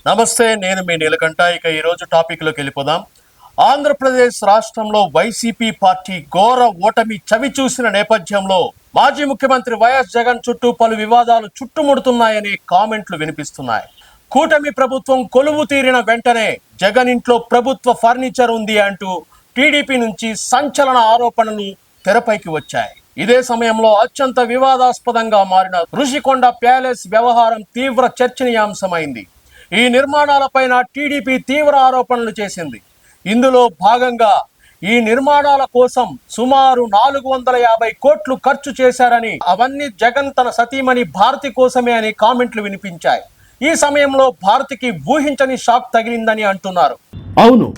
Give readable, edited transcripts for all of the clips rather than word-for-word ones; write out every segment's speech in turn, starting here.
నమస్తే, నేను మీ నీలకంఠ. ఇక ఈరోజు టాపిక్లోకి వెళ్ళిపోదాం. ఆంధ్రప్రదేశ్ రాష్ట్రంలో వైసీపీ పార్టీ ఘోర ఓటమి చవి చూసిన నేపథ్యంలో మాజీ ముఖ్యమంత్రి వైఎస్ జగన్ చుట్టూ పలు వివాదాలు చుట్టుముడుతున్నాయని కామెంట్లు వినిపిస్తున్నాయి. కూటమి ప్రభుత్వం కొలువు తీరిన వెంటనే జగన్ ఇంట్లో ప్రభుత్వ ఫర్నిచర్ ఉంది అంటూ టీడీపీ నుంచి సంచలన ఆరోపణలు తెరపైకి వచ్చాయి. ఇదే సమయంలో అత్యంత వివాదాస్పదంగా మారిన ఋషికొండ ప్యాలెస్ వ్యవహారం తీవ్ర చర్చనీయాంశమైంది. ఈ నిర్మాణాలపైన టీడీపీ తీవ్ర ఆరోపణలు చేసింది. ఇందులో భాగంగా ఈ నిర్మాణాల కోసం సుమారు 450 కోట్లు ఖర్చు చేశారని, అవన్నీ జగన్ తన సతీమణి భారతి కోసమే అని కామెంట్లు వినిపించాయి. ఈ సమయంలో భారతికి ఊహించని షాక్ తగిలిందని అంటున్నారు. అవును,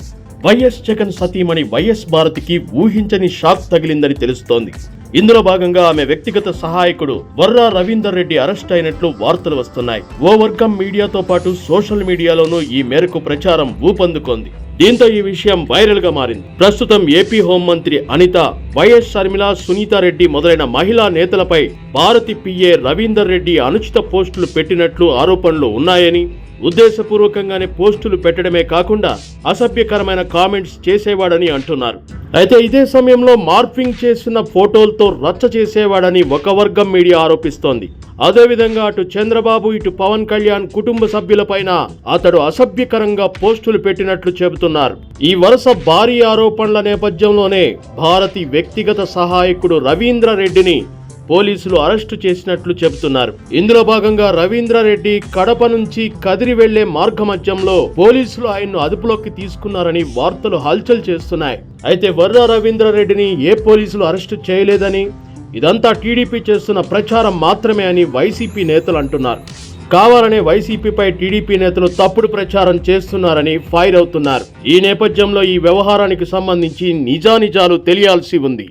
వైఎస్ జగన్ సతీమణి వైఎస్ భారతికి ఊహించని షాక్ తగిలిందని తెలుస్తోంది. ఇందులో భాగంగా ఆమె వ్యక్తిగత సహాయకుడు వర్రా రవీందర్ రెడ్డి అరెస్ట్ అయినట్లు వార్తలు వస్తున్నాయి. ఓ వర్గం మీడియాతో పాటు సోషల్ మీడియాలోనూ ఈ మేరకు ప్రచారం ఊపందుకుంది. దీంతో ఈ విషయం వైరల్ గా మారింది. ప్రస్తుతం ఏపీ హోంమంత్రి అనిత, వైఎస్ షర్మిల, సునీతారెడ్డి మొదలైన మహిళా నేతలపై భారతి పిఏ రవీందర్ రెడ్డి అనుచిత పోస్టులు పెట్టినట్లు ఆరోపణలు ఉన్నాయని, ఉద్దేశపూర్వకంగానే పోస్టులు పెట్టడమే కాకుండా అసభ్యకరమైన కామెంట్స్ చేసేవాడని అంటున్నారు. అయితే ఇదే సమయంలో మార్ఫింగ్ చేసిన ఫోటోలతో రచ్చ చేసేవాడని ఒక వర్గం మీడియా ఆరోపిస్తోంది. అదేవిధంగా అటు చంద్రబాబు, ఇటు పవన్ కళ్యాణ్ కుటుంబ సభ్యులపైన అతడు అసభ్యకరంగా పోస్టులు పెట్టినట్లు చెబుతున్నారు. ఈ వరుస భారీ ఆరోపణల నేపథ్యంలోనే భారతి వ్యక్తిగత సహాయకుడు రవీంద్ర రెడ్డిని పోలీసులు అరెస్టు చేసినట్లు చెబుతున్నారు. ఇందులో భాగంగా రవీంద్రారెడ్డి కడప నుంచి కదిరి వెళ్లే మార్గమధ్యంలో పోలీసులు ఆయన్ను అదుపులోకి తీసుకున్నారని వార్తలు హల్చల్ చేస్తున్నాయి. అయితే వర్రా రవీంద్రారెడ్డిని ఏ పోలీసులు అరెస్టు చేయలేదని, ఇదంతా టీడీపీ చేస్తున్న ప్రచారం మాత్రమే అని వైసీపీ నేతలు అంటున్నారు. కావాలనే వైసీపీపై టీడీపీ నేతలు తప్పుడు ప్రచారం చేస్తున్నారని ఫైర్ అవుతున్నారు. ఈ నేపథ్యంలో ఈ వ్యవహారానికి సంబంధించి నిజానిజాలు తెలియాల్సి ఉంది.